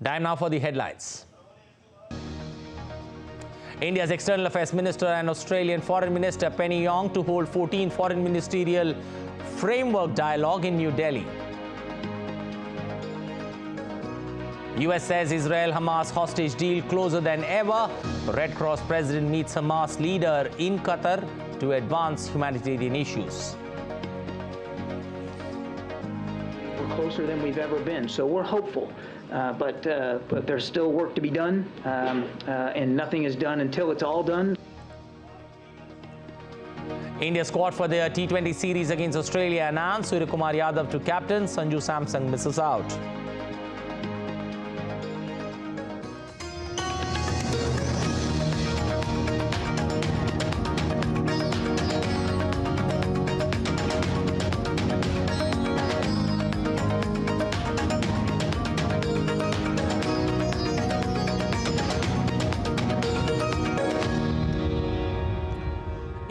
Time now for the headlines. India's External Affairs Minister and Australian Foreign Minister Penny Yong to hold 14th Foreign Ministerial Framework Dialogue in New Delhi. US says Israel-Hamas hostage deal closer than ever. Red Cross president meets Hamas leader in Qatar to advance humanitarian issues. We're closer than we've ever been, so we're hopeful. But there's still work to be done, and nothing is done until it's all done. India squad for their T20 series against Australia announced. Suryakumar Yadav to captain. Sanju Samson misses out.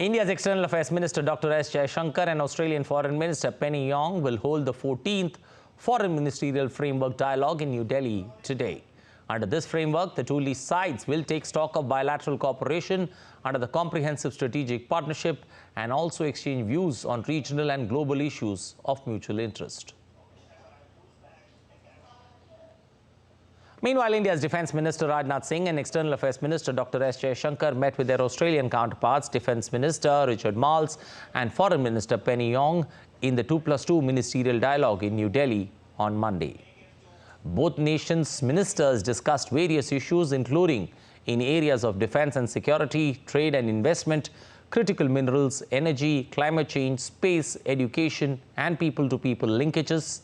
India's External Affairs Minister Dr. S. Jaishankar and Australian Foreign Minister Penny Yong will hold the 14th Foreign Ministerial Framework Dialogue in New Delhi today. Under this framework, the two lead sides will take stock of bilateral cooperation under the Comprehensive Strategic Partnership and also exchange views on regional and global issues of mutual interest. Meanwhile, India's Defence Minister Rajnath Singh and External Affairs Minister Dr. S. Jaishankar met with their Australian counterparts, Defence Minister Richard Marles and Foreign Minister Penny Yong in the 2+2 ministerial dialogue in New Delhi on Monday. Both nations' ministers discussed various issues, including in areas of defence and security, trade and investment, critical minerals, energy, climate change, space, education and people-to-people linkages.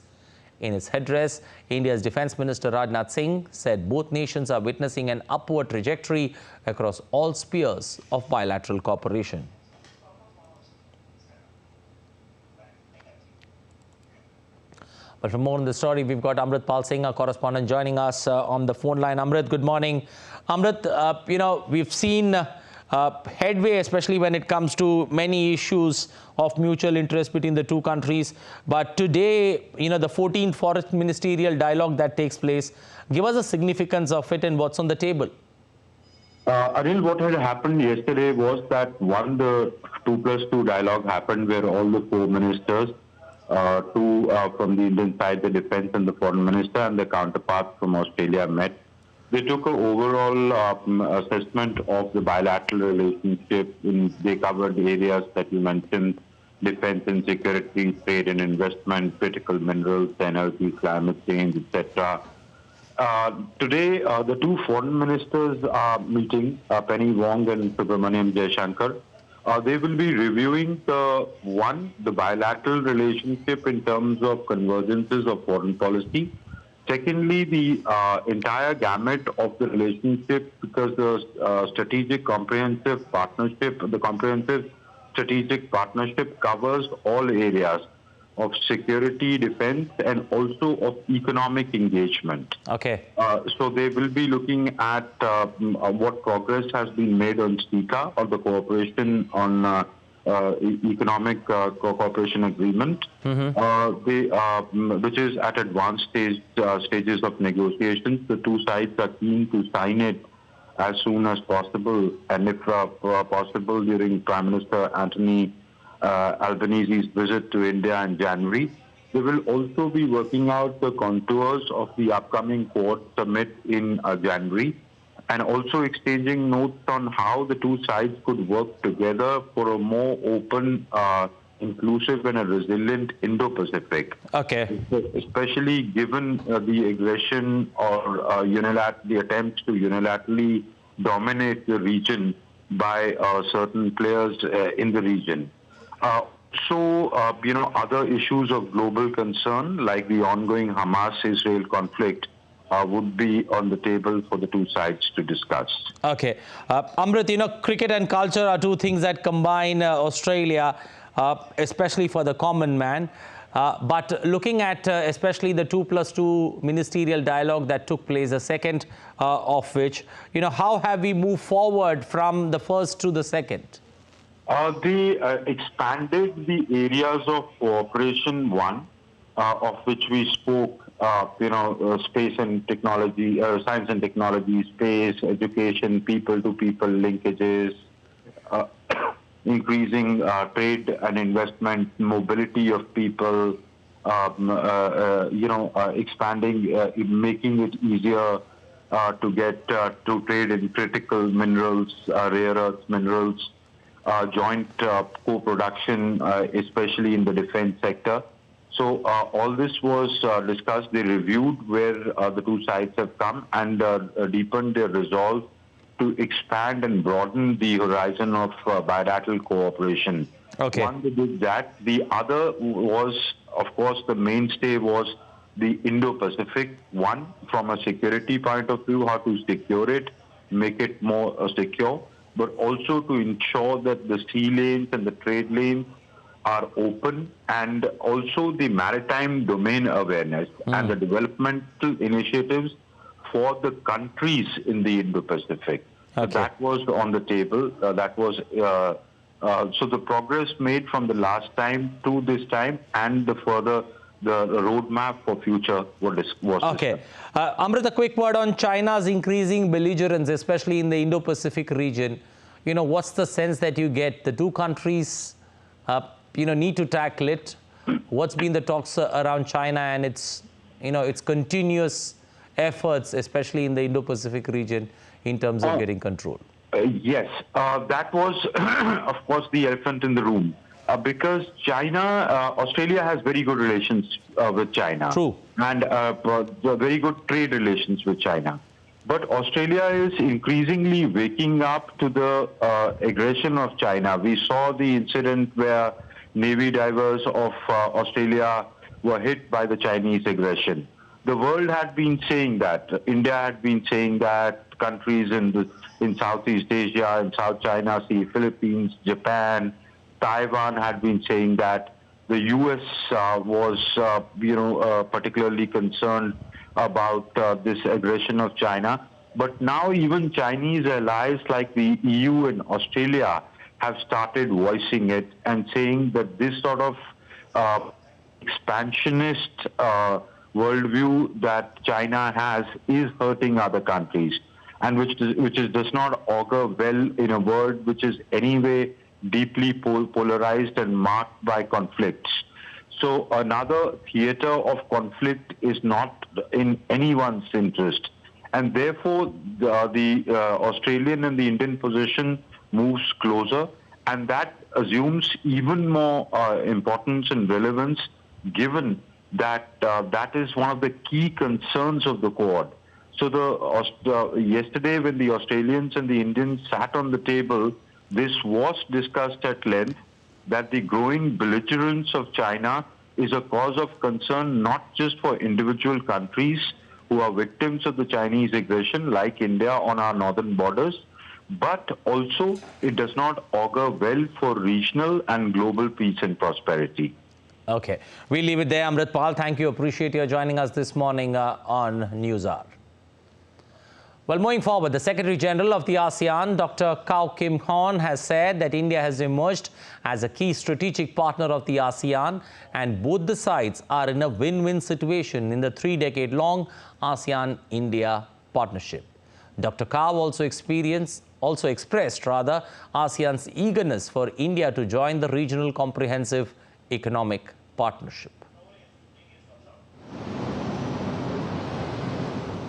In his address, India's Defence Minister Rajnath Singh said both nations are witnessing an upward trajectory across all spheres of bilateral cooperation. But for more on the story, we've got Amrit Pal Singh, our correspondent, joining us on the phone line. Amrit, good morning. Amrit, we've seen headway, especially when it comes to many issues of mutual interest between the two countries. But today, the 14th Foreign Ministerial Dialogue that takes place, give us a significance of it and what's on the table. Anil, what had happened yesterday was that the 2+2 dialogue happened where all the four ministers, two from the Indian side, the defense and the foreign minister, and the counterparts from Australia met. They took an overall assessment of the bilateral relationship. They covered areas that you mentioned: defense and security, trade and investment, critical minerals, energy, climate change, etc. Today, the two foreign ministers are meeting, Penny Yong and Subramaniam Jaishankar. They will be reviewing the bilateral relationship in terms of convergences of foreign policy. Secondly, the entire gamut of the relationship, because the strategic comprehensive partnership, the comprehensive strategic partnership covers all areas of security, defense, and also of economic engagement. Okay. So they will be looking at what progress has been made on SECA, or the cooperation on economic cooperation agreement, which is at advanced stages of negotiations. The two sides are keen to sign it as soon as possible, and if possible during Prime Minister Anthony Albanese's visit to India in January. They will also be working out the contours of the upcoming Quad summit in January, and also exchanging notes on how the two sides could work together for a more open, inclusive and a resilient Indo-Pacific. Okay. Especially given the aggression or the attempts to unilaterally dominate the region by certain players in the region. Other issues of global concern, like the ongoing Hamas-Israel conflict, would be on the table for the two sides to discuss. Okay. Amrit, cricket and culture are two things that combine Australia, especially for the common man. But looking at especially the 2+2 ministerial dialogue that took place, the second of which, how have we moved forward from the first to the second? They expanded the areas of cooperation, of which we spoke space and technology, science and technology, space, education, people-to-people linkages, increasing trade and investment, mobility of people, expanding, making it easier to get to trade in critical minerals, rare earth minerals, joint co-production, especially in the defense sector. So all this was discussed. They reviewed where the two sides have come and deepened their resolve to expand and broaden the horizon of bilateral cooperation. Okay. One, they did that. The other was, of course, the mainstay was the Indo-Pacific. One, from a security point of view, how to secure it, make it more secure, but also to ensure that the sea lanes and the trade lanes are open, and also the maritime domain awareness and the developmental initiatives for the countries in the Indo-Pacific. Okay. That was on the table. So the progress made from the last time to this time, and the roadmap for future was okay. Amrit, a quick word on China's increasing belligerence, especially in the Indo-Pacific region. What's the sense that you get? The two countries, need to tackle it. What's been the talks around China and its continuous efforts, especially in the Indo-Pacific region, in terms of getting control? Yes, that was, of course, the elephant in the room. Because Australia has very good relations with China. True. And very good trade relations with China. But Australia is increasingly waking up to the aggression of China. We saw the incident where Navy divers of Australia were hit by the Chinese aggression. The world had been saying that. India had been saying that. Countries in Southeast Asia, in South China Sea, Philippines, Japan, Taiwan had been saying that. The U.S. was, particularly concerned about this aggression of China. But now even Chinese allies like the EU and Australia have started voicing it and saying that this sort of expansionist worldview that China has is hurting other countries, and which does not augur well in a world which is anyway deeply polarized and marked by conflicts. So another theater of conflict is not in anyone's interest. And therefore, the Australian and the Indian position moves closer, and that assumes even more importance and relevance, given that that is one of the key concerns of the Quad. So yesterday, when the Australians and the Indians sat on the table, this was discussed at length, that the growing belligerence of China is a cause of concern not just for individual countries who are victims of the Chinese aggression, like India on our northern borders, but also it does not augur well for regional and global peace and prosperity. Okay. We'll leave it there. Amrit Pal, thank you. Appreciate you joining us this morning on NewsHour. Well, moving forward, the Secretary General of the ASEAN, Dr. Kao Kim Hourn, has said that India has emerged as a key strategic partner of the ASEAN, and both the sides are in a win-win situation in the 3-decade-long ASEAN-India partnership. Dr. Kao also expressed ASEAN's eagerness for India to join the regional comprehensive economic partnership.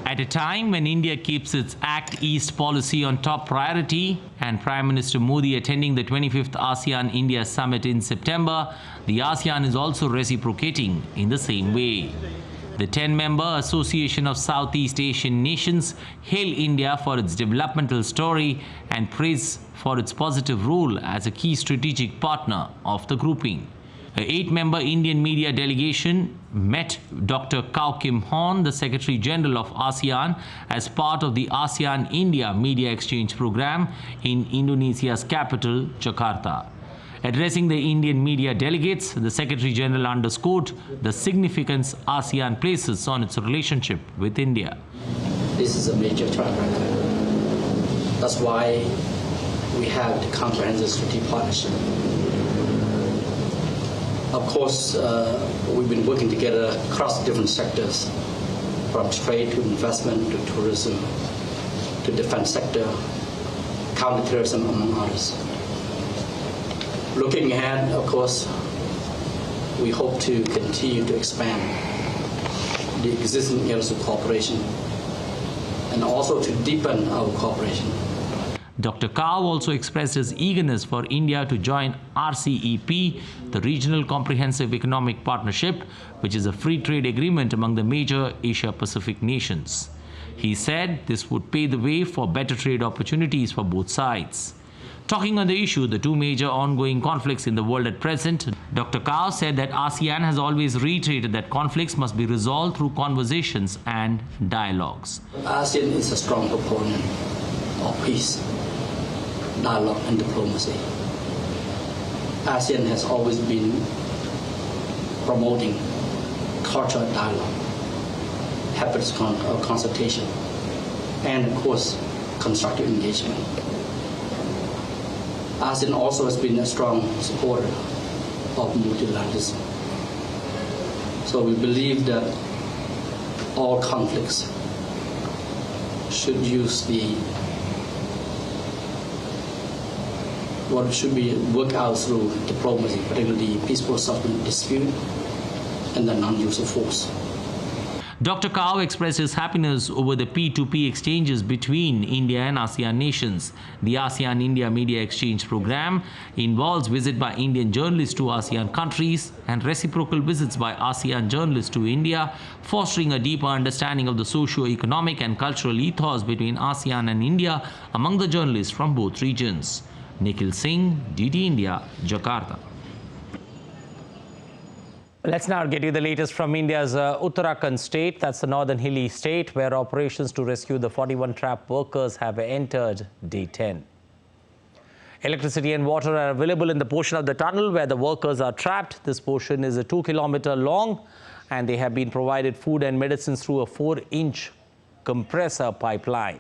At a time when India keeps its Act East policy on top priority and Prime Minister Modi attending the 25th ASEAN-India Summit in September, the ASEAN is also reciprocating in the same way. The 10-member Association of Southeast Asian Nations hail India for its developmental story and praise for its positive role as a key strategic partner of the grouping. An 8-member Indian media delegation met Dr. Kao Kim Hourn, the Secretary General of ASEAN, as part of the ASEAN-India Media Exchange Program in Indonesia's capital, Jakarta. Addressing the Indian media delegates, the Secretary General underscored the significance ASEAN places on its relationship with India. This is a major track record. That's why we have the comprehensive strategic partnership. Of course, we've been working together across different sectors, from trade to investment to tourism to defense sector, counterterrorism, among others. Looking ahead, of course, we hope to continue to expand the existing areas of cooperation and also to deepen our cooperation. Dr. Kao also expressed his eagerness for India to join RCEP, the Regional Comprehensive Economic Partnership, which is a free trade agreement among the major Asia-Pacific nations. He said this would pave the way for better trade opportunities for both sides. Talking on the issue, the two major ongoing conflicts in the world at present, Dr. Kao said that ASEAN has always reiterated that conflicts must be resolved through conversations and dialogues. ASEAN is a strong proponent of peace, dialogue and diplomacy. ASEAN has always been promoting cultural dialogue, habits of consultation, and of course, constructive engagement. ASEAN also has been a strong supporter of multilateralism. So we believe that all conflicts should use what should be worked out through diplomacy, particularly peaceful settlement dispute and the non-use of force. Dr. Kao expressed his happiness over the P2P exchanges between India and ASEAN nations. The ASEAN-India Media Exchange Program involves visits by Indian journalists to ASEAN countries and reciprocal visits by ASEAN journalists to India, fostering a deeper understanding of the socio-economic and cultural ethos between ASEAN and India among the journalists from both regions. Nikhil Singh, DD India, Jakarta. Let's now get you the latest from India's Uttarakhand state. That's the northern hilly state where operations to rescue the 41 trapped workers have entered day 10. Electricity and water are available in the portion of the tunnel where the workers are trapped. This portion is a 2-kilometer long and they have been provided food and medicines through a 4-inch compressor pipeline.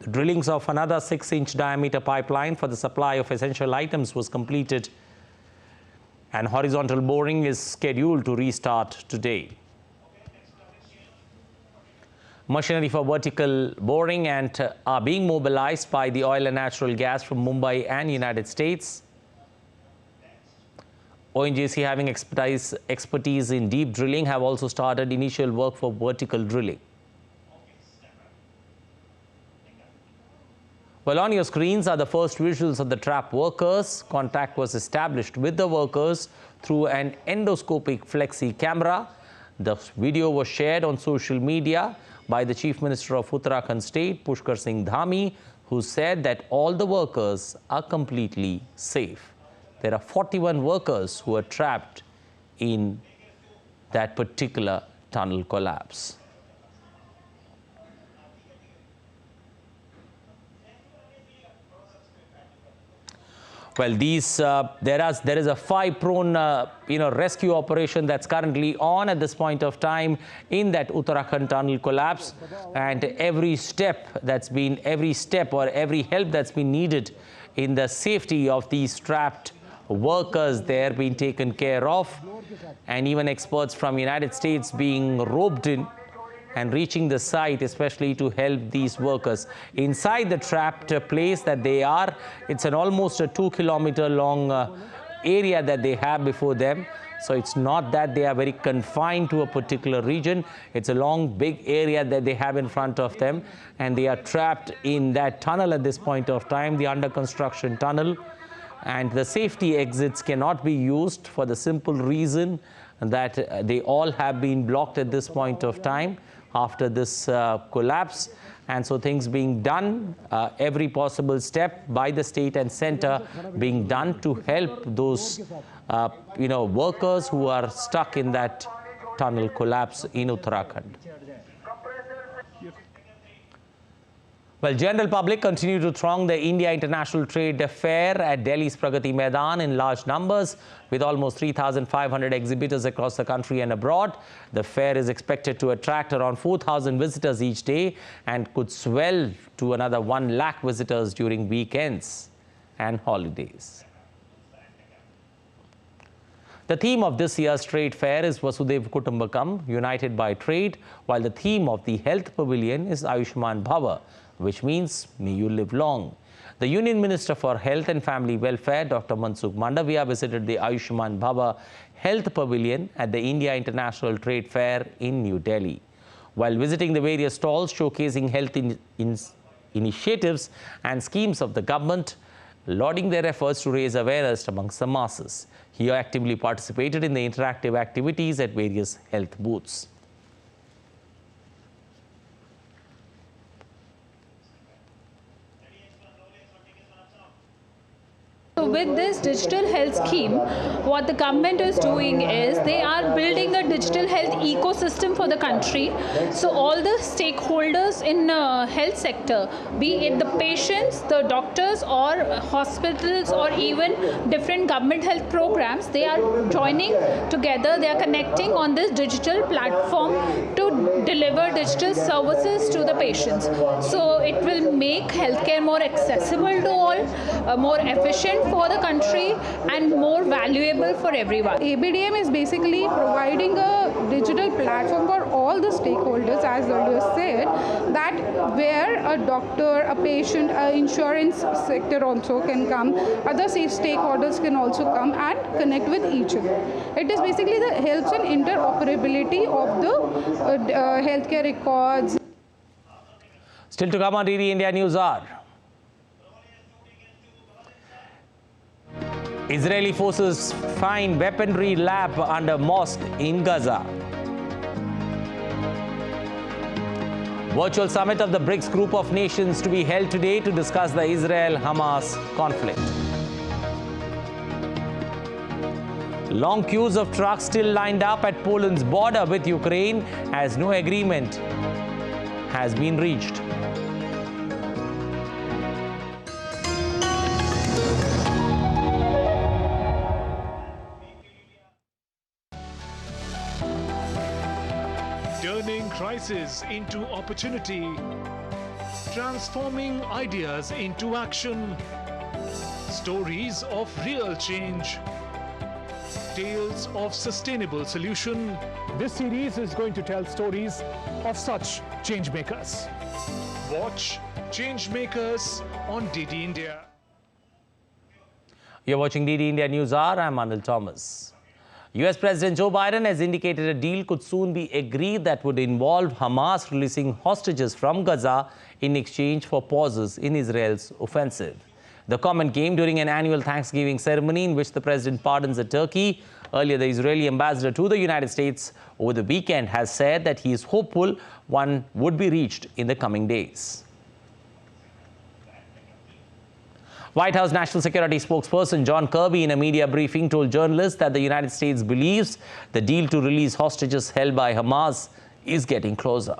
The drillings of another 6-inch diameter pipeline for the supply of essential items was completed, and horizontal boring is scheduled to restart today. Machinery for vertical boring are being mobilized by the oil and natural gas from Mumbai and United States. ONGC, having expertise in deep drilling, have also started initial work for vertical drilling. Well, on your screens are the first visuals of the trapped workers. Contact was established with the workers through an endoscopic flexi camera. The video was shared on social media by the Chief Minister of Uttarakhand State, Pushkar Singh Dhami, who said that all the workers are completely safe. There are 41 workers who are trapped in that particular tunnel collapse. Well, there is a 5-prone rescue operation that's currently on at this point of time in that Uttarakhand tunnel collapse, and every help that's been needed in the safety of these trapped workers there being taken care of, and even experts from United States being roped in and reaching the site, especially to help these workers. Inside the trapped place that they are, it's an almost a 2-kilometer long area that they have before them. So it's not that they are very confined to a particular region. It's a long, big area that they have in front of them. And they are trapped in that tunnel at this point of time, the under construction tunnel. And the safety exits cannot be used for the simple reason that they all have been blocked at this point of time after this collapse. And so things being done, every possible step by the state and center being done to help those workers who are stuck in that tunnel collapse in Uttarakhand. Well, general public continue to throng the India International Trade Fair at Delhi's Pragati Maidan in large numbers, with almost 3,500 exhibitors across the country and abroad. The fair is expected to attract around 4,000 visitors each day and could swell to another 1 lakh visitors during weekends and holidays. The theme of this year's trade fair is Vasudev Kutumbakam, united by trade, while the theme of the health pavilion is Ayushman Bhava, which means may you live long. The Union Minister for Health and Family Welfare, Dr. Mansukh Mandavia, visited the Ayushman Bhava Health Pavilion at the India International Trade Fair in New Delhi. While visiting the various stalls showcasing health initiatives and schemes of the government, lauding their efforts to raise awareness amongst the masses, he actively participated in the interactive activities at various health booths. So with this digital health scheme, what the government is doing is they are building a digital health ecosystem for the country. So all the stakeholders in health sector, be it the patients, the doctors or hospitals or even different government health programs, they are joining together, they are connecting on this digital platform to deliver digital services to the patients. So it will make healthcare more accessible to all, more efficient for the country and more valuable for everyone. ABDM is basically providing a digital platform for all the stakeholders, as earlier said, that where a doctor, a patient, insurance sector also can come, other stakeholders can also come and connect with each other. It is basically the helps in interoperability of the healthcare records. Still to come on DD India News Hour. Israeli forces find weaponry lab under mosque in Gaza. Virtual summit of the BRICS group of nations to be held today to discuss the Israel-Hamas conflict. Long queues of trucks still lined up at Poland's border with Ukraine as no agreement has been reached. Turning crisis into opportunity, transforming ideas into action, stories of real change, tales of sustainable solution. This series is going to tell stories of such change makers. Watch Change Makers on DD India. You're watching DD India News Hour. I'm Anil Thomas. US President Joe Biden has indicated a deal could soon be agreed that would involve Hamas releasing hostages from Gaza in exchange for pauses in Israel's offensive. The comment came during an annual Thanksgiving ceremony in which the president pardons a turkey. Earlier, the Israeli ambassador to the United States over the weekend has said that he is hopeful one would be reached in the coming days. White House National Security spokesperson John Kirby in a media briefing told journalists that the United States believes the deal to release hostages held by Hamas is getting closer.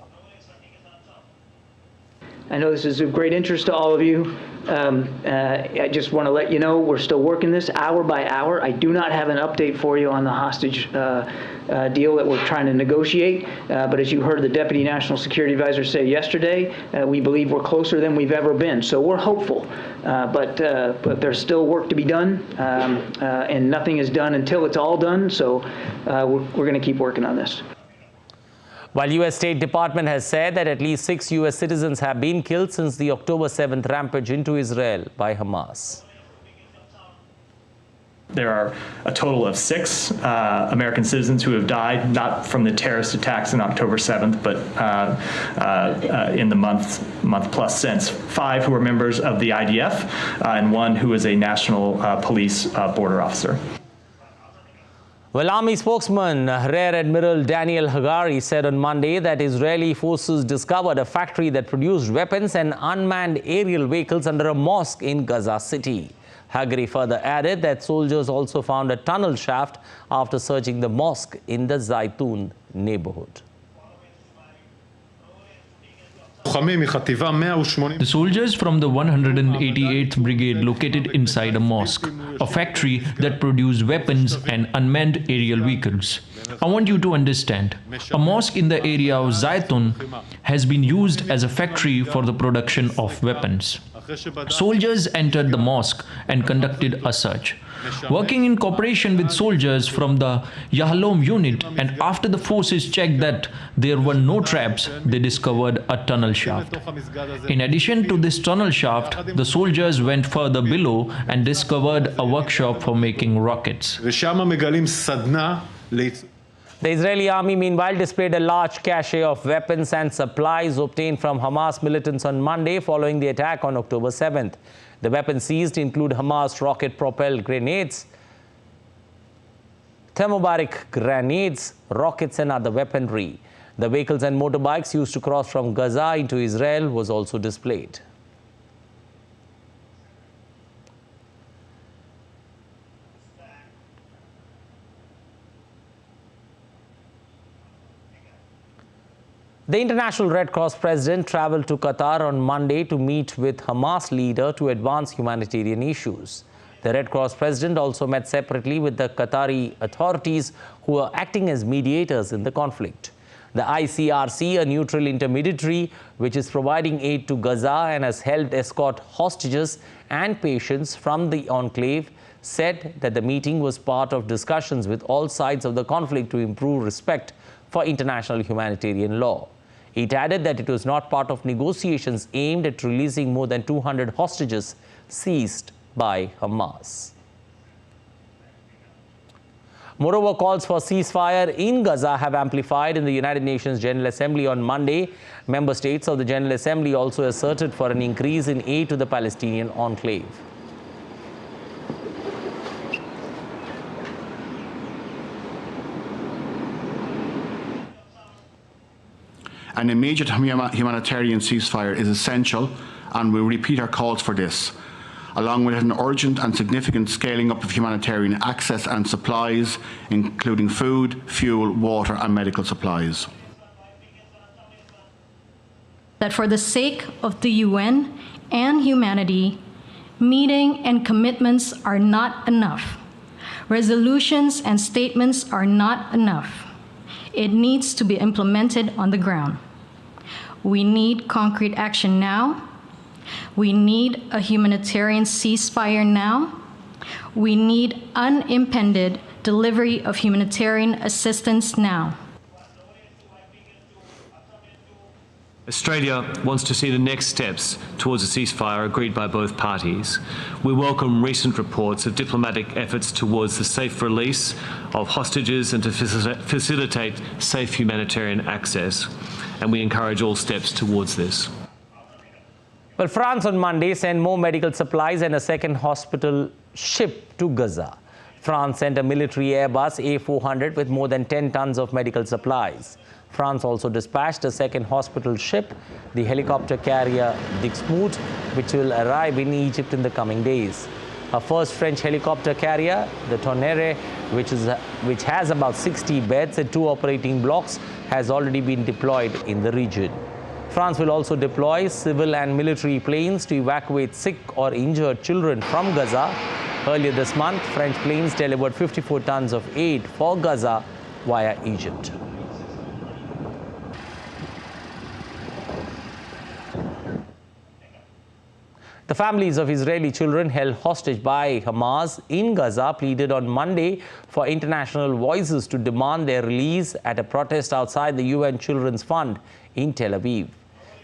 I know this is of great interest to all of you. I just want to let you know we're still working this hour by hour. I do not have an update for you on the hostage deal that we're trying to negotiate. But as you heard the Deputy National Security Advisor say yesterday, we believe we're closer than we've ever been. So we're hopeful. But there's still work to be done. And nothing is done until it's all done. So we're going to keep working on this. While U.S. State Department has said that at least 6 U.S. citizens have been killed since the October 7th rampage into Israel by Hamas. There are a total of 6 American citizens who have died, not from the terrorist attacks on October 7th, but in the month plus since. 5 who are members of the IDF, and 1 who is a national police border officer. Well, Army spokesman Rear Admiral Daniel Hagari said on Monday that Israeli forces discovered a factory that produced weapons and unmanned aerial vehicles under a mosque in Gaza City. Hagari further added that soldiers also found a tunnel shaft after searching the mosque in the Zaytun neighborhood. The soldiers from the 188th Brigade located inside a mosque, a factory that produced weapons and unmanned aerial vehicles. I want you to understand, a mosque in the area of Zaytun has been used as a factory for the production of weapons. Soldiers entered the mosque and conducted a search. Working in cooperation with soldiers from the Yahalom unit, and after the forces checked that there were no traps, they discovered a tunnel shaft. In addition to this tunnel shaft, the soldiers went further below and discovered a workshop for making rockets. The Israeli army, meanwhile, displayed a large cache of weapons and supplies obtained from Hamas militants on Monday following the attack on October 7th. The weapons seized include Hamas rocket-propelled grenades, thermobaric grenades, rockets and other weaponry. The vehicles and motorbikes used to cross from Gaza into Israel was also displayed. The International Red Cross president traveled to Qatar on Monday to meet with Hamas leader to advance humanitarian issues. The Red Cross president also met separately with the Qatari authorities who are acting as mediators in the conflict. The ICRC, a neutral intermediary which is providing aid to Gaza and has helped escort hostages and patients from the enclave, said that the meeting was part of discussions with all sides of the conflict to improve respect for international humanitarian law. It added that it was not part of negotiations aimed at releasing more than 200 hostages seized by Hamas. Moreover, calls for ceasefire in Gaza have amplified in the United Nations General Assembly on Monday. Member states of the General Assembly also asserted for an increase in aid to the Palestinian enclave. An immediate humanitarian ceasefire is essential, and we repeat our calls for this, along with an urgent and significant scaling up of humanitarian access and supplies, including food, fuel, water and medical supplies. That for the sake of the UN and humanity, meeting and commitments are not enough. Resolutions and statements are not enough. It needs to be implemented on the ground. We need concrete action now. We need a humanitarian ceasefire now. We need unimpeded delivery of humanitarian assistance now. Australia wants to see the next steps towards a ceasefire agreed by both parties. We welcome recent reports of diplomatic efforts towards the safe release of hostages and to facilitate safe humanitarian access, and we encourage all steps towards this. Well, France on Monday sent more medical supplies and a second hospital ship to Gaza. France sent a military Airbus A400 with more than 10 tons of medical supplies. France also dispatched a second hospital ship, the helicopter carrier Dixmude, which will arrive in Egypt in the coming days. A first French helicopter carrier, the Tonnerre, which has about 60 beds and 2 operating blocks, has already been deployed in the region. France will also deploy civil and military planes to evacuate sick or injured children from Gaza. Earlier this month, French planes delivered 54 tons of aid for Gaza via Egypt. The families of Israeli children held hostage by Hamas in Gaza pleaded on Monday for international voices to demand their release at a protest outside the UN Children's Fund in Tel Aviv.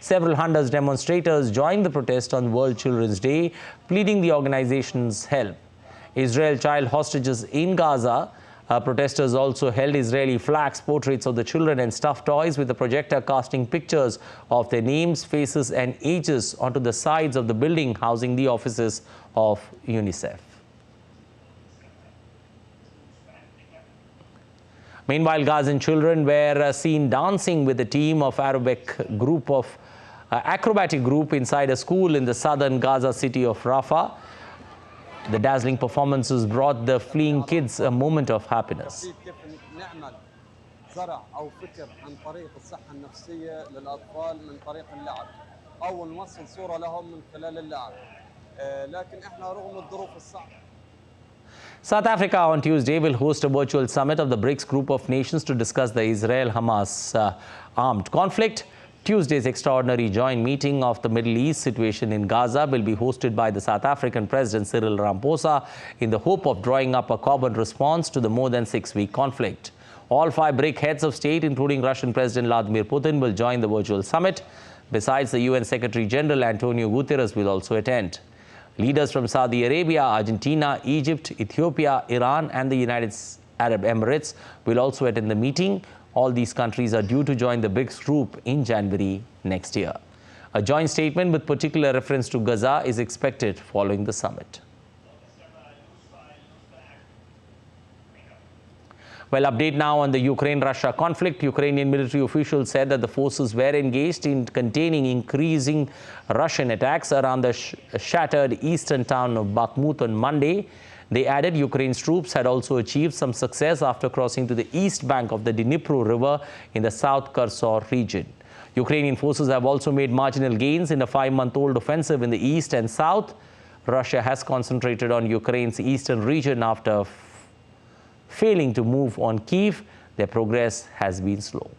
Several hundred demonstrators joined the protest on World Children's Day, pleading the organization's help. Israel child hostages in Gaza. Protesters also held Israeli flags, portraits of the children and stuffed toys with a projector casting pictures of their names, faces and ages onto the sides of the building housing the offices of UNICEF. Meanwhile, Gazan children were seen dancing with a team of acrobatic group inside a school in the southern Gaza city of Rafah. The dazzling performances brought the fleeing kids a moment of happiness. South Africa on Tuesday will host a virtual summit of the BRICS group of nations to discuss the Israel-Hamas armed conflict. Tuesday's extraordinary joint meeting of the Middle East situation in Gaza will be hosted by the South African President Cyril Ramaphosa in the hope of drawing up a common response to the more than 6-week conflict. All 5 BRIC heads of state, including Russian President Vladimir Putin, will join the virtual summit. Besides, the UN Secretary General Antonio Guterres will also attend. Leaders from Saudi Arabia, Argentina, Egypt, Ethiopia, Iran and the United Arab Emirates will also attend the meeting. All these countries are due to join the BRICS group in January next year. A joint statement with particular reference to Gaza is expected following the summit. Well, update now on the Ukraine-Russia conflict. Ukrainian military officials said that the forces were engaged in containing increasing Russian attacks around the shattered eastern town of Bakhmut on Monday. They added Ukraine's troops had also achieved some success after crossing to the east bank of the Dnipro River in the South Kherson region. Ukrainian forces have also made marginal gains in a 5-month-old offensive in the east and south. Russia has concentrated on Ukraine's eastern region after failing to move on Kyiv. Their progress has been slow.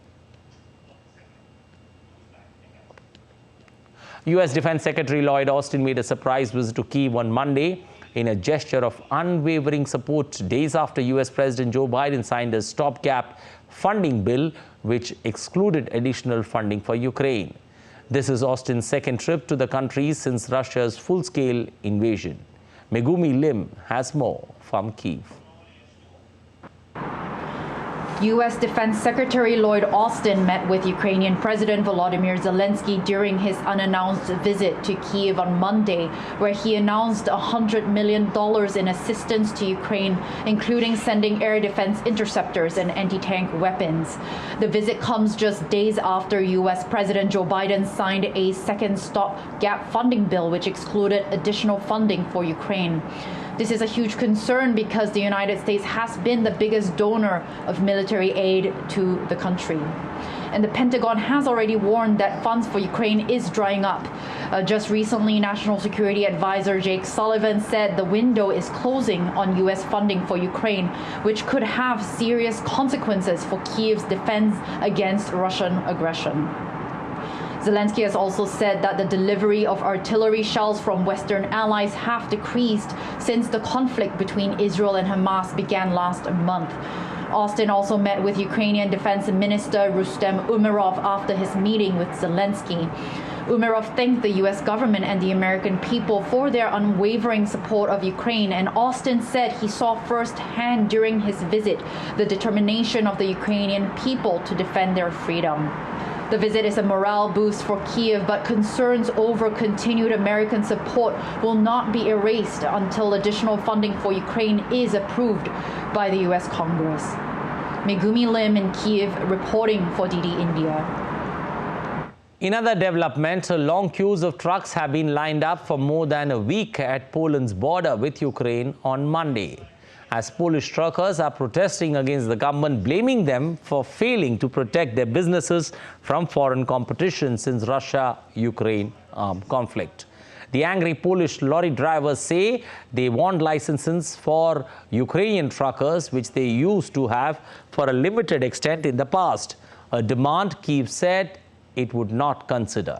U.S. Defense Secretary Lloyd Austin made a surprise visit to Kyiv on Monday in a gesture of unwavering support days after U.S. President Joe Biden signed a stopgap funding bill which excluded additional funding for Ukraine. This is Austin's second trip to the country since Russia's full-scale invasion. Megumi Lim has more from Kyiv. U.S. Defense Secretary Lloyd Austin met with Ukrainian President Volodymyr Zelensky during his unannounced visit to Kyiv on Monday, where he announced $100 million in assistance to Ukraine, including sending air defense interceptors and anti-tank weapons. The visit comes just days after U.S. President Joe Biden signed a second stopgap funding bill, which excluded additional funding for Ukraine. This is a huge concern because the United States has been the biggest donor of military aid to the country. And the Pentagon has already warned that funds for Ukraine is drying up. Just recently, National Security Advisor Jake Sullivan said the window is closing on U.S. funding for Ukraine, which could have serious consequences for Kyiv's defense against Russian aggression. Zelensky has also said that the delivery of artillery shells from Western allies have decreased since the conflict between Israel and Hamas began last month. Austin also met with Ukrainian Defense Minister Rustem Umerov after his meeting with Zelensky. Umerov thanked the U.S. government and the American people for their unwavering support of Ukraine, and Austin said he saw firsthand during his visit the determination of the Ukrainian people to defend their freedom. The visit is a morale boost for Kyiv, but concerns over continued American support will not be erased until additional funding for Ukraine is approved by the U.S. Congress. Megumi Lim in Kyiv reporting for DD India. In other development, long queues of trucks have been lined up for more than a week at Poland's border with Ukraine on Monday, as Polish truckers are protesting against the government, blaming them for failing to protect their businesses from foreign competition since Russia-Ukraine conflict. The angry Polish lorry drivers say they want licenses for Ukrainian truckers, which they used to have for a limited extent in the past, a demand Kyiv said it would not consider.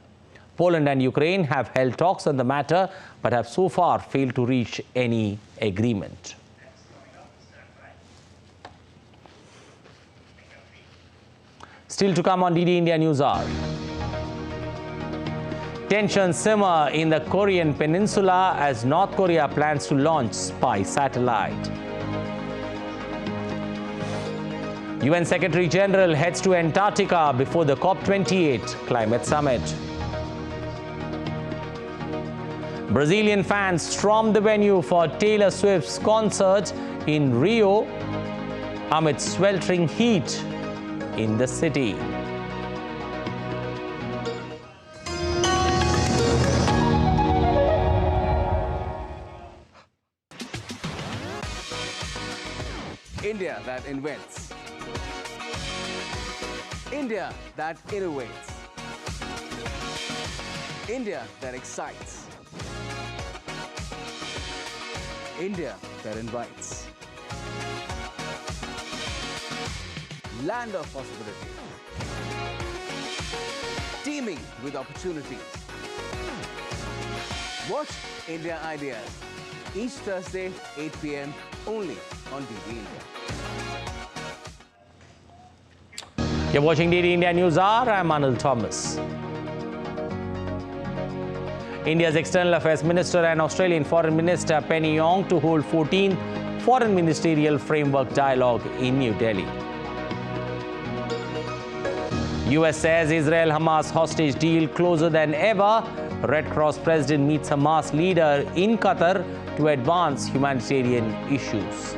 Poland and Ukraine have held talks on the matter, but have so far failed to reach any agreement. Still to come on DD India News Hour. Tensions simmer in the Korean peninsula as North Korea plans to launch spy satellite. UN Secretary General heads to Antarctica before the COP28 climate summit. Brazilian fans stormed the venue for Taylor Swift's concert in Rio amid sweltering heat in the city. India that invents. India that innovates. India that excites. India that invites. Land of possibility. Team brimming with opportunities. Watch India Ideas each Thursday, 8 p.m. only on DD India. You're watching DD India News Hour. I'm Anil Thomas. India's External Affairs Minister and Australian Foreign Minister Penny Yong to hold 14th Foreign Ministerial Framework Dialogue in New Delhi. US says Israel-Hamas hostage deal closer than ever. Red Cross president meets Hamas leader in Qatar to advance humanitarian issues.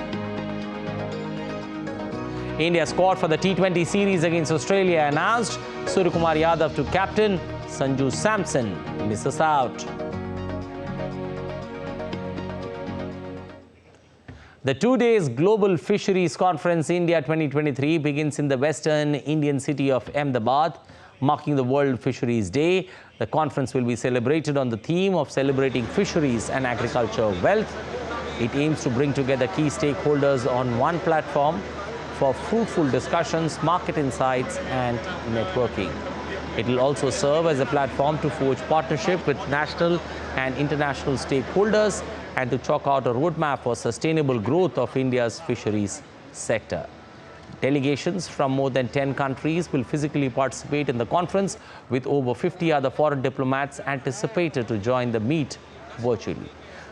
India's squad for the T20 series against Australia announced. Suryakumar Yadav to captain. Sanju Samson misses out. The 2 days Global Fisheries Conference India 2023 begins in the western Indian city of Ahmedabad, marking the World Fisheries Day. The conference will be celebrated on the theme of celebrating fisheries and agriculture wealth. It aims to bring together key stakeholders on one platform for fruitful discussions, market insights and networking. It will also serve as a platform to forge partnership with national and international stakeholders and to chalk out a roadmap for sustainable growth of India's fisheries sector. Delegations from more than 10 countries will physically participate in the conference, with over 50 other foreign diplomats anticipated to join the meet virtually.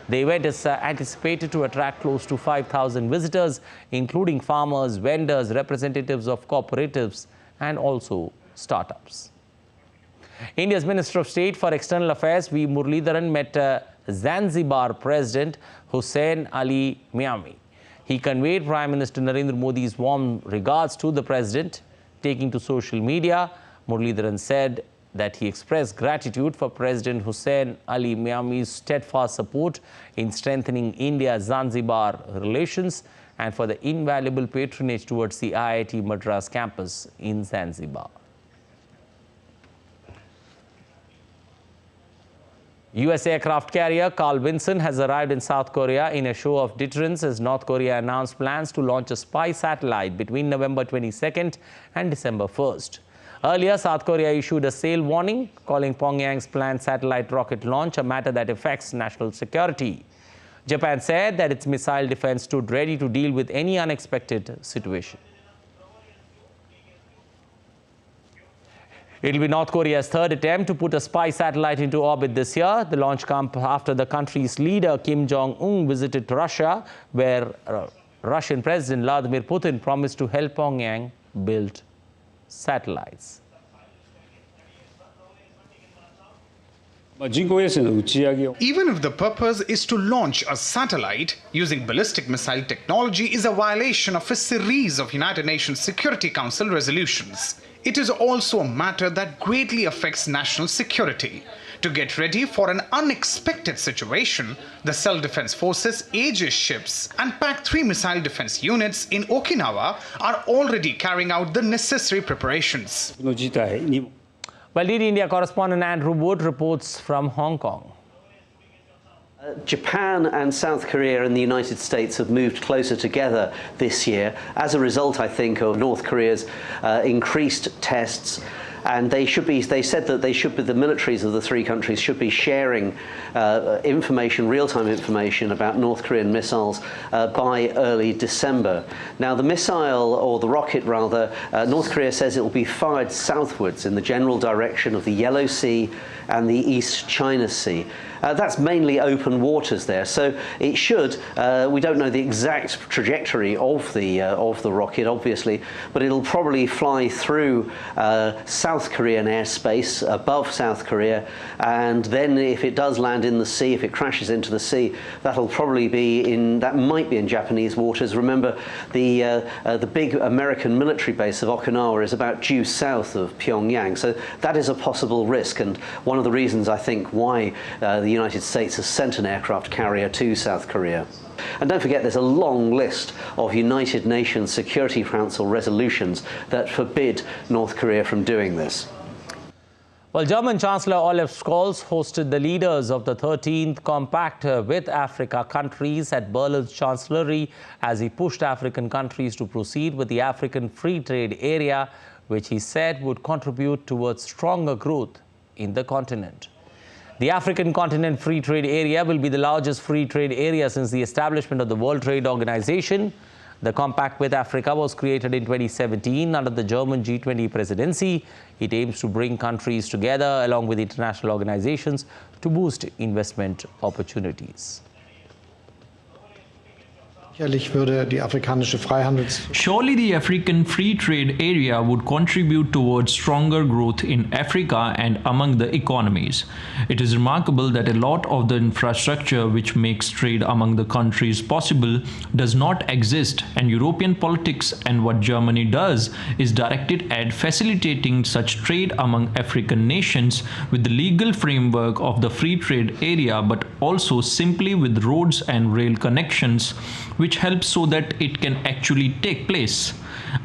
The event is anticipated to attract close to 5,000 visitors, including farmers, vendors, representatives of cooperatives, and also startups. India's Minister of State for External Affairs, V. Muralidharan, met Zanzibar President Hussein Ali Miami. He conveyed Prime Minister Narendra Modi's warm regards to the President. Taking to social media, Muralidharan said that he expressed gratitude for President Hussein Ali Miami's steadfast support in strengthening India-Zanzibar relations and for the invaluable patronage towards the IIT Madras campus in Zanzibar. U.S. aircraft carrier Carl Vinson has arrived in South Korea in a show of deterrence as North Korea announced plans to launch a spy satellite between November 22nd and December 1st. Earlier, South Korea issued a sail warning, calling Pyongyang's planned satellite rocket launch a matter that affects national security. Japan said that its missile defense stood ready to deal with any unexpected situation. It will be North Korea's third attempt to put a spy satellite into orbit this year. The launch comes after the country's leader Kim Jong-un visited Russia, where Russian President Vladimir Putin promised to help Pyongyang build satellites. Even if the purpose is to launch a satellite, using ballistic missile technology is a violation of a series of United Nations Security Council resolutions. It is also a matter that greatly affects national security. To get ready for an unexpected situation, the Self-Defense Forces Aegis ships and PAC-3 missile defense units in Okinawa are already carrying out the necessary preparations. Well, DD India correspondent Andrew Wood reports from Hong Kong. Japan and South Korea and the United States have moved closer together this year as a result, I think, of North Korea's increased tests. And they said that the militaries of the three countries should be sharing information, real-time information about North Korean missiles by early December. Now, the missile, or the rocket rather, North Korea says it will be fired southwards in the general direction of the Yellow Sea and the East China Sea. That's mainly open waters there, so it should. We don't know the exact trajectory of the rocket, obviously, but it'll probably fly through South Korean airspace above South Korea, and then if it does land in the sea, if it crashes into the sea, that'll probably be that might be in Japanese waters. Remember, the big American military base of Okinawa is about due south of Pyongyang, so that is a possible risk, and one of the reasons I think why the United States has sent an aircraft carrier to South Korea. And don't forget, there's a long list of United Nations Security Council resolutions that forbid North Korea from doing this. Well, German Chancellor Olaf Scholz hosted the leaders of the 13th Compact with Africa countries at Berlin's Chancellery as he pushed African countries to proceed with the African Free Trade Area, which he said would contribute towards stronger growth in the continent. The African Continent Free Trade Area will be the largest free trade area since the establishment of the World Trade Organization. The Compact with Africa was created in 2017 under the German G20 presidency. It aims to bring countries together along with international organizations to boost investment opportunities. Surely the African Free Trade Area would contribute towards stronger growth in Africa and among the economies. It is remarkable that a lot of the infrastructure which makes trade among the countries possible does not exist, and European politics and what Germany does is directed at facilitating such trade among African nations with the legal framework of the Free Trade Area, but also simply with roads and rail connections, which helps so that it can actually take place.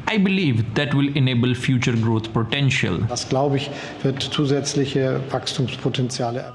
I believe that will enable future growth potential. Das, glaube ich, wird zusätzliche Wachstumspotenziale.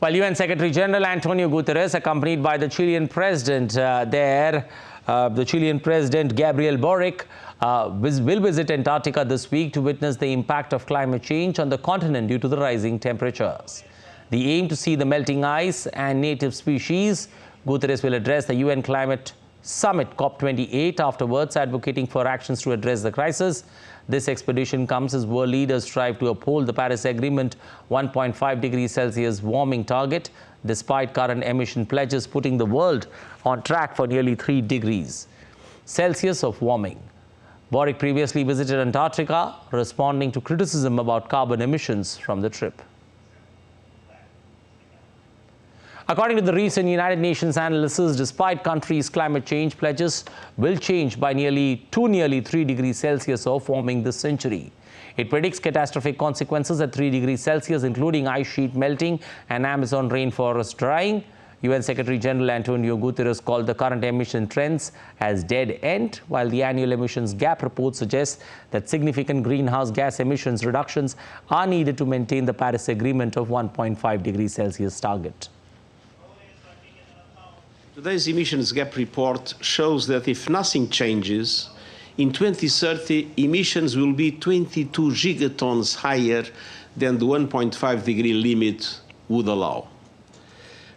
Well, UN Secretary General Antonio Guterres, accompanied by the Chilean President the Chilean President Gabriel Boric, will visit Antarctica this week to witness the impact of climate change on the continent due to the rising temperatures. The aim to see the melting ice and native species. Guterres will address the UN Climate Summit COP28 afterwards, advocating for actions to address the crisis. This expedition comes as world leaders strive to uphold the Paris Agreement 1.5 degrees Celsius warming target, despite current emission pledges putting the world on track for nearly 3 degrees Celsius of warming. Boric previously visited Antarctica, responding to criticism about carbon emissions from the trip. According to the recent United Nations analysis, despite countries' climate change pledges will change by nearly 3 degrees Celsius of warming this century. It predicts catastrophic consequences at 3 degrees Celsius, including ice sheet melting and Amazon rainforest drying. UN Secretary General Antonio Guterres called the current emission trends as dead end, while the annual emissions gap report suggests that significant greenhouse gas emissions reductions are needed to maintain the Paris Agreement of 1.5 degrees Celsius target. Today's emissions gap report shows that if nothing changes, in 2030 emissions will be 22 gigatons higher than the 1.5 degree limit would allow.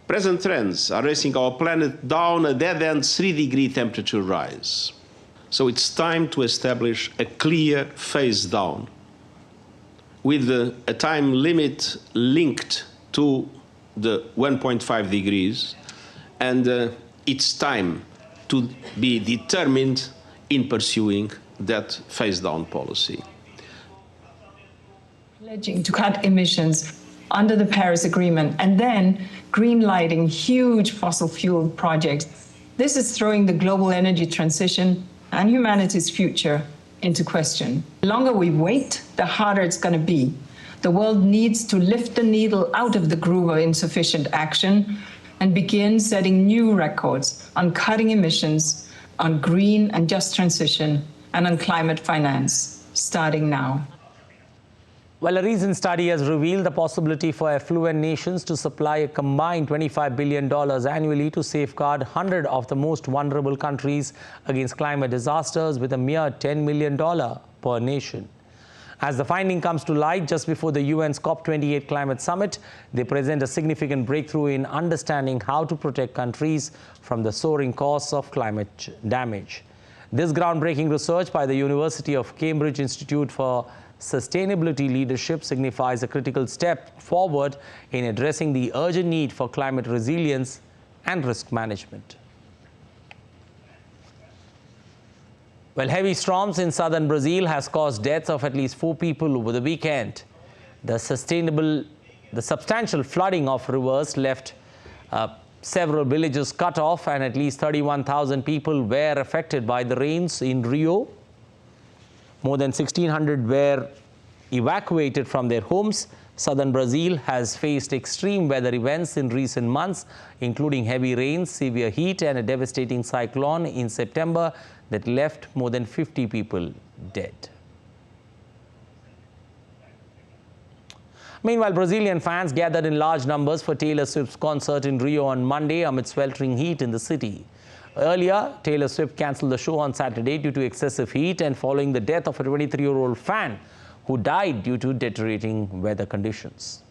Present trends are racing our planet down a dead-end 3-degree temperature rise. So it's time to establish a clear phase down with a time limit linked to the 1.5 degrees. And it's time to be determined in pursuing that phase-down policy. Pledging to cut emissions under the Paris Agreement and then green-lighting huge fossil fuel projects. This is throwing the global energy transition and humanity's future into question. The longer we wait, the harder it's going to be. The world needs to lift the needle out of the groove of insufficient action and begin setting new records on cutting emissions, on green and just transition, and on climate finance, starting now. Well, a recent study has revealed the possibility for affluent nations to supply a combined $25 billion annually to safeguard 100 of the most vulnerable countries against climate disasters, with a mere $10 million per nation. As the finding comes to light just before the UN's COP28 climate summit, they present a significant breakthrough in understanding how to protect countries from the soaring costs of climate damage. This groundbreaking research by the University of Cambridge Institute for Sustainability Leadership signifies a critical step forward in addressing the urgent need for climate resilience and risk management. Well, heavy storms in southern Brazil has caused deaths of at least 4 people over the weekend. The substantial flooding of rivers left several villages cut off, and at least 31,000 people were affected by the rains in Rio. More than 1,600 were evacuated from their homes. Southern Brazil has faced extreme weather events in recent months, including heavy rains, severe heat, and a devastating cyclone in September that left more than 50 people dead. Meanwhile, Brazilian fans gathered in large numbers for Taylor Swift's concert in Rio on Monday amid sweltering heat in the city. Earlier, Taylor Swift cancelled the show on Saturday due to excessive heat and following the death of a 23-year-old fan who died due to deteriorating weather conditions.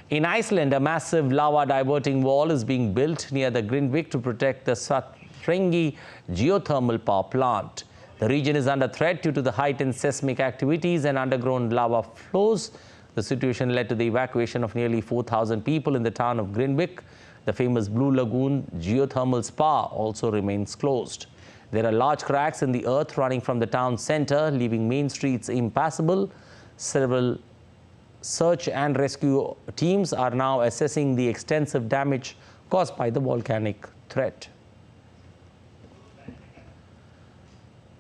In Iceland, a massive lava diverting wall is being built near the Grindvik to protect the Svartsengi geothermal power plant. The region is under threat due to the heightened seismic activities and underground lava flows. The situation led to the evacuation of nearly 4,000 people in the town of Grindvik. The famous Blue Lagoon geothermal spa also remains closed. There are large cracks in the earth running from the town center, leaving main streets impassable. Several search and rescue teams are now assessing the extensive damage caused by the volcanic threat.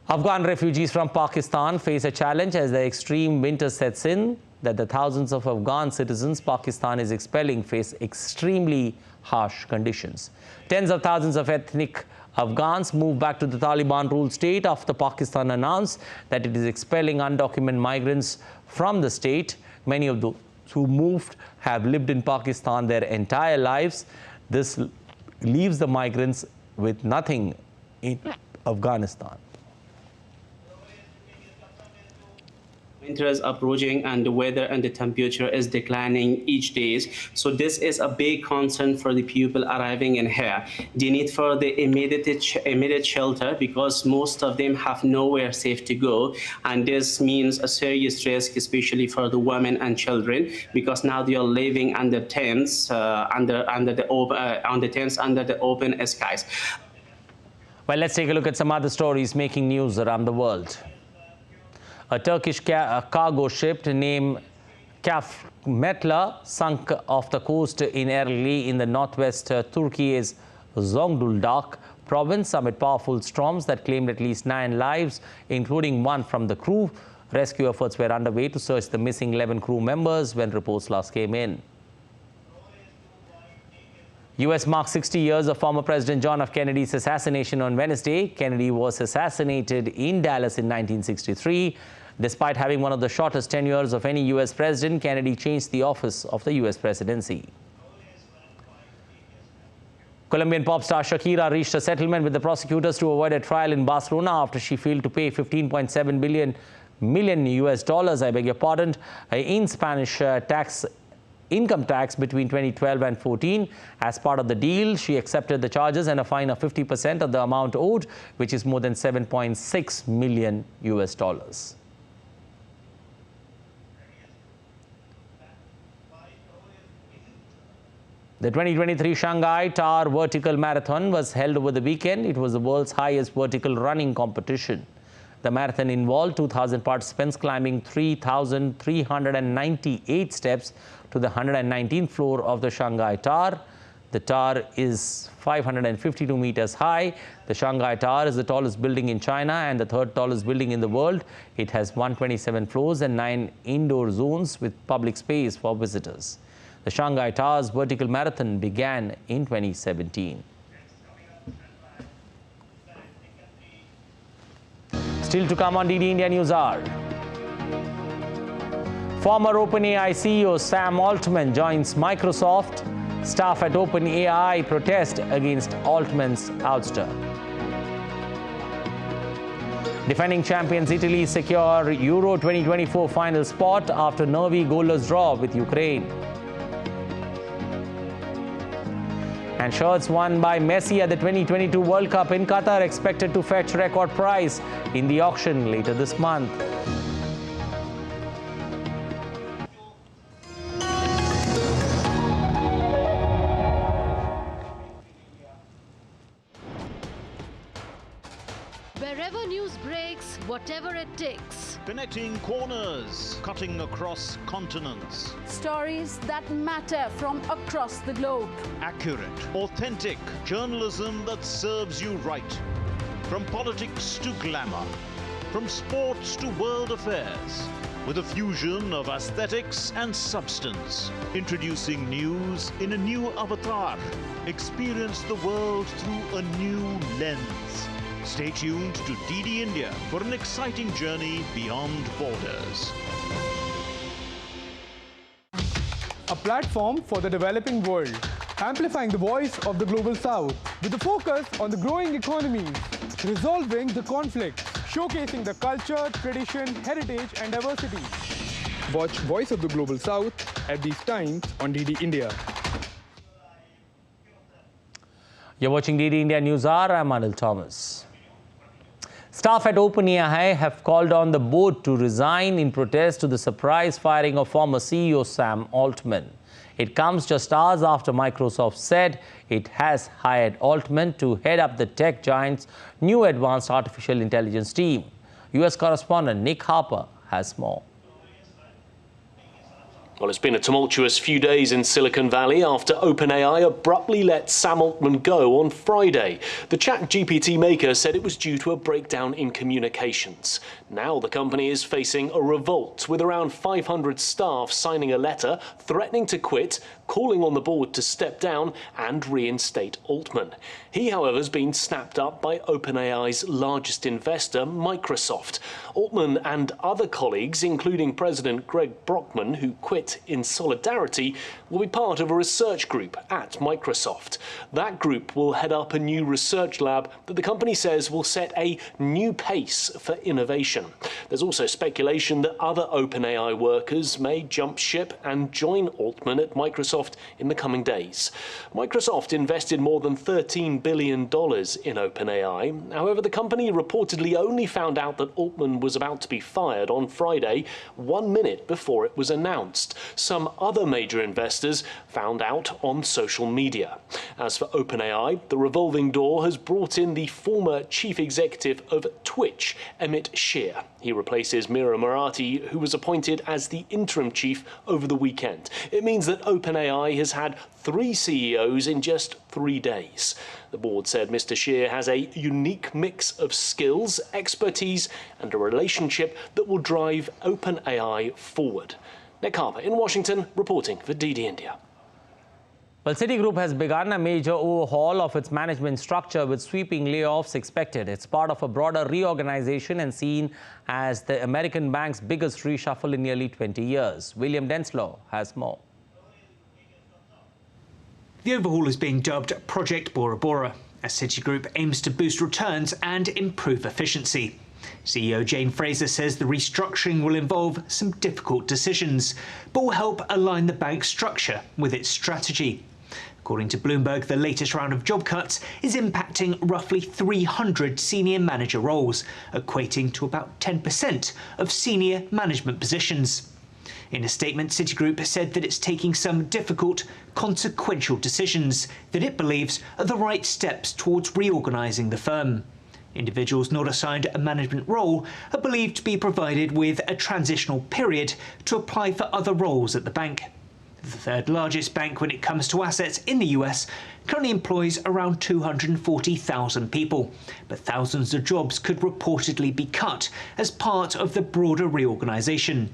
Afghan refugees from Pakistan face a challenge as the extreme winter sets in. That the thousands of Afghan citizens Pakistan is expelling face extremely harsh conditions. Tens of thousands of ethnic Afghans moved back to the Taliban-ruled state after Pakistan announced that it is expelling undocumented migrants from the state. Many of those who moved have lived in Pakistan their entire lives. This leaves the migrants with nothing in Afghanistan. Winter is approaching and the weather and the temperature is declining each day. So this is a big concern for the people arriving in here. They need for the immediate shelter because most of them have nowhere safe to go. And this means a serious risk, especially for the women and children, because now they are living under tents, under the open skies. Well, let's take a look at some other stories making news around the world. A Turkish cargo ship named Kafmetla sunk off the coast in Erli in the northwest Turkey's Zonguldak province amid powerful storms that claimed at least 9 lives, including one from the crew. Rescue efforts were underway to search the missing 11 crew members when reports last came in. U.S. marks 60 years of former President John F. Kennedy's assassination on Wednesday. Kennedy was assassinated in Dallas in 1963. Despite having one of the shortest tenures of any U.S. president, Kennedy changed the office of the U.S. presidency. Colombian pop star Shakira reached a settlement with the prosecutors to avoid a trial in Barcelona after she failed to pay $15.7 million US dollars, in Spanish income tax between 2012 and 14. As part of the deal, she accepted the charges and a fine of 50% of the amount owed, which is more than $7.6 million US dollars. The 2023 Shanghai Tower Vertical Marathon was held over the weekend. It was the world's highest vertical running competition. The marathon involved 2,000 participants climbing 3,398 steps to the 119th floor of the Shanghai Tower. The tower is 552 meters high. The Shanghai Tower is the tallest building in China and the third tallest building in the world. It has 127 floors and 9 indoor zones with public space for visitors. The Shanghai Tower's vertical marathon began in 2017. Still to come on DD India News Hour. Former OpenAI CEO Sam Altman joins Microsoft. Staff at OpenAI protest against Altman's ouster. Defending champions Italy secure Euro 2024 final spot after nervy goalless draw with Ukraine. And shirts won by Messi at the 2022 World Cup in Qatar expected to fetch record price in the auction later this month. Wherever news breaks, whatever it takes. Connecting corners, cutting across continents. Stories that matter from across the globe. Accurate, authentic journalism that serves you right. From politics to glamour, from sports to world affairs, with a fusion of aesthetics and substance. Introducing news in a new avatar. Experience the world through a new lens. Stay tuned to DD India for an exciting journey beyond borders. A platform for the developing world, amplifying the voice of the Global South with a focus on the growing economies, resolving the conflict, showcasing the culture, tradition, heritage and diversity. Watch Voice of the Global South at these times on DD India. You're watching DD India News Hour. I'm Anil Thomas. Staff at OpenAI have called on the board to resign in protest to the surprise firing of former CEO Sam Altman. It comes just hours after Microsoft said it has hired Altman to head up the tech giant's new advanced artificial intelligence team. US correspondent Nick Harper has more. Well, it's been a tumultuous few days in Silicon Valley after OpenAI abruptly let Sam Altman go on Friday. The ChatGPT maker said it was due to a breakdown in communications. Now the company is facing a revolt, with around 500 staff signing a letter threatening to quit, calling on the board to step down and reinstate Altman. He, however, has been snapped up by OpenAI's largest investor, Microsoft. Altman and other colleagues, including President Greg Brockman, who quit in solidarity, will be part of a research group at Microsoft. That group will head up a new research lab that the company says will set a new pace for innovation. There's also speculation that other OpenAI workers may jump ship and join Altman at Microsoft in the coming days. Microsoft invested more than $13 billion in OpenAI. However, the company reportedly only found out that Altman was about to be fired on Friday, 1 minute before it was announced. Some other major investors found out on social media. As for OpenAI, the revolving door has brought in the former chief executive of Twitch, Emmett Shear. He replaces Mira Murati, who was appointed as the interim chief over the weekend. It means that OpenAI has had 3 CEOs in just 3 days. The board said Mr. Shear has a unique mix of skills, expertise, and a relationship that will drive OpenAI forward. Nick Harper in Washington, reporting for DD India. Well, Citigroup has begun a major overhaul of its management structure with sweeping layoffs expected. It's part of a broader reorganization and seen as the American bank's biggest reshuffle in nearly 20 years. William Denslow has more. The overhaul is being dubbed Project Bora Bora, as Citigroup aims to boost returns and improve efficiency. CEO Jane Fraser says the restructuring will involve some difficult decisions, but will help align the bank's structure with its strategy. According to Bloomberg, the latest round of job cuts is impacting roughly 300 senior manager roles, equating to about 10% of senior management positions. In a statement, Citigroup said that it's taking some difficult, consequential decisions that it believes are the right steps towards reorganising the firm. Individuals not assigned a management role are believed to be provided with a transitional period to apply for other roles at the bank. The third largest bank when it comes to assets in the US currently employs around 240,000 people, but thousands of jobs could reportedly be cut as part of the broader reorganisation.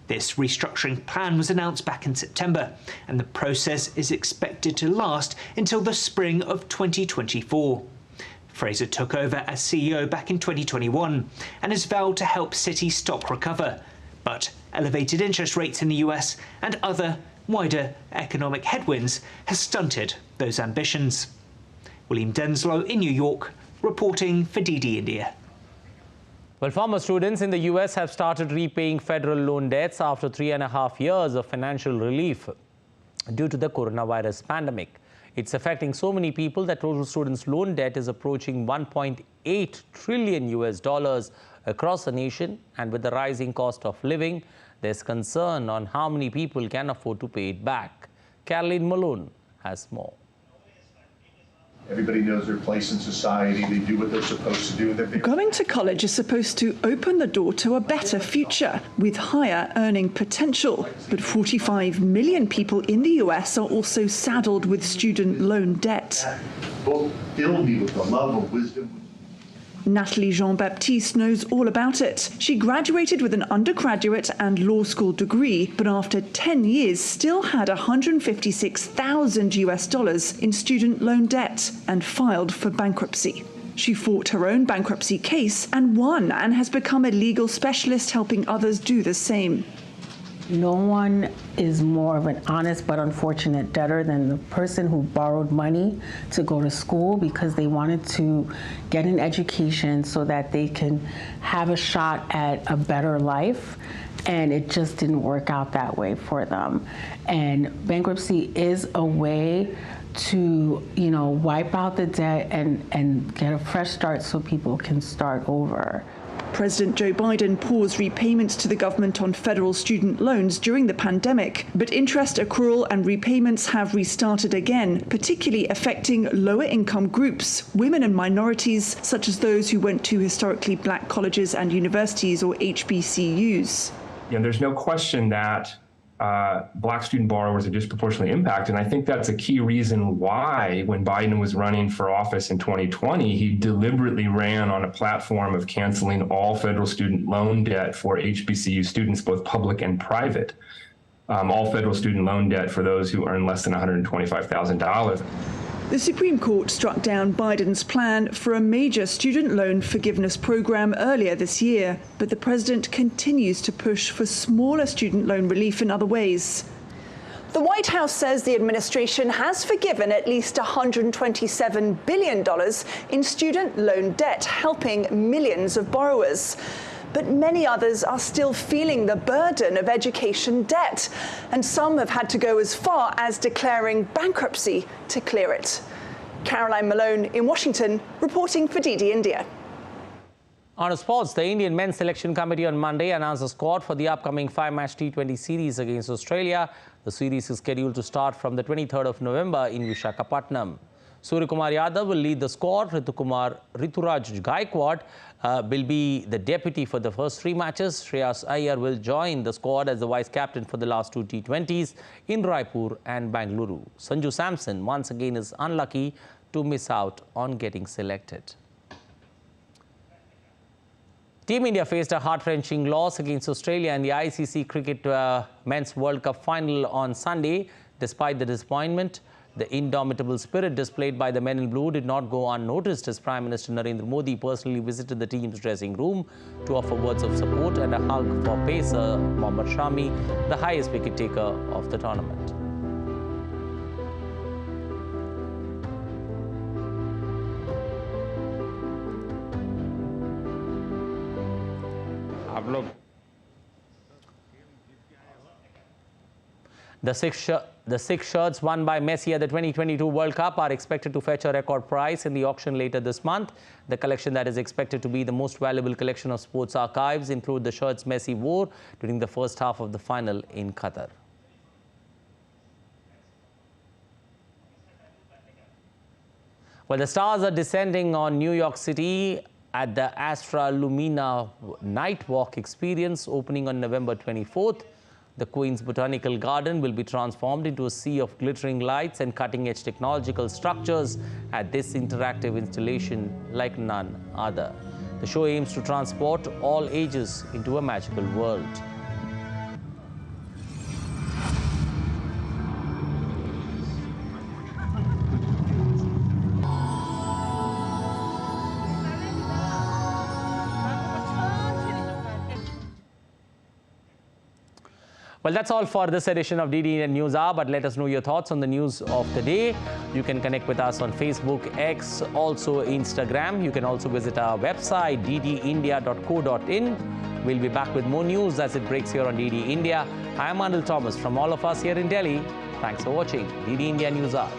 This restructuring plan was announced back in September, and the process is expected to last until the spring of 2024. Fraser took over as CEO back in 2021 and has vowed to help Citi stock recover. But elevated interest rates in the US and other wider economic headwinds has stunted those ambitions. William Denslow in New York, reporting for DD India. Well, former students in the US have started repaying federal loan debts after 3.5 years of financial relief due to the coronavirus pandemic. It's affecting so many people that total students' loan debt is approaching $1.8 trillion across the nation. And with the rising cost of living, there's concern on how many people can afford to pay it back. Caroline Malone has more. Everybody knows their place in society. They do what they're supposed to do. Going to college is supposed to open the door to a better future with higher earning potential. But 45 million people in the US are also saddled with student loan debt. Both fill me with the love of wisdom. Nathalie Jean-Baptiste knows all about it. She graduated with an undergraduate and law school degree, but after 10 years still had $156,000 in student loan debt and filed for bankruptcy. She fought her own bankruptcy case and won, and has become a legal specialist helping others do the same. No one is more of an honest but unfortunate debtor than the person who borrowed money to go to school because they wanted to get an education so that they can have a shot at a better life, and it just didn't work out that way for them. And bankruptcy is a way to, wipe out the debt and get a fresh start so people can start over. President Joe Biden paused repayments to the government on federal student loans during the pandemic, but interest accrual and repayments have restarted again, particularly affecting lower-income groups, women and minorities, such as those who went to historically black colleges and universities, or HBCUs. There's no question that black student borrowers are disproportionately impacted. And I think that's a key reason why, when Biden was running for office in 2020, he deliberately ran on a platform of canceling all federal student loan debt for HBCU students, both public and private. All federal student loan debt for those who earn less than $125,000. The Supreme Court struck down Biden's plan for a major student loan forgiveness program earlier this year, but the president continues to push for smaller student loan relief in other ways. The White House says the administration has forgiven at least $127 billion in student loan debt, helping millions of borrowers. But many others are still feeling the burden of education debt, and some have had to go as far as declaring bankruptcy to clear it. Caroline Malone in Washington, reporting for DD India. On to sports, the Indian men's selection committee on Monday announced a squad for the upcoming 5-match T20 series against Australia. The series is scheduled to start from the 23rd of November in Visakhapatnam. Suryakumar Yadav will lead the squad. Rituraj Gaikwad will be the deputy for the first 3 matches. Shreyas Iyer will join the squad as the vice-captain for the last 2 T20s in Raipur and Bangalore. Sanju Samson once again is unlucky to miss out on getting selected. Team India faced a heart-wrenching loss against Australia in the ICC Cricket Men's World Cup final on Sunday. Despite the disappointment, the indomitable spirit displayed by the men in blue did not go unnoticed as Prime Minister Narendra Modi personally visited the team's dressing room to offer words of support and a hug for pacer Mohammad Shami, the highest wicket taker of the tournament. The six shirts won by Messi at the 2022 World Cup are expected to fetch a record price in the auction later this month. The collection that is expected to be the most valuable collection of sports archives include the shirts Messi wore during the first half of the final in Qatar. Well, the stars are descending on New York City at the Astra Lumina Night Walk experience opening on November 24th. The Queen's Botanical Garden will be transformed into a sea of glittering lights and cutting-edge technological structures at this interactive installation like none other. The show aims to transport all ages into a magical world. Well, that's all for this edition of DD Indian News Hour, but let us know your thoughts on the news of the day. You can connect with us on Facebook, X, also Instagram. You can also visit our website, ddindia.co.in. We'll be back with more news as it breaks here on DD India. I am Anil Thomas from all of us here in Delhi. Thanks for watching DD India News Hour.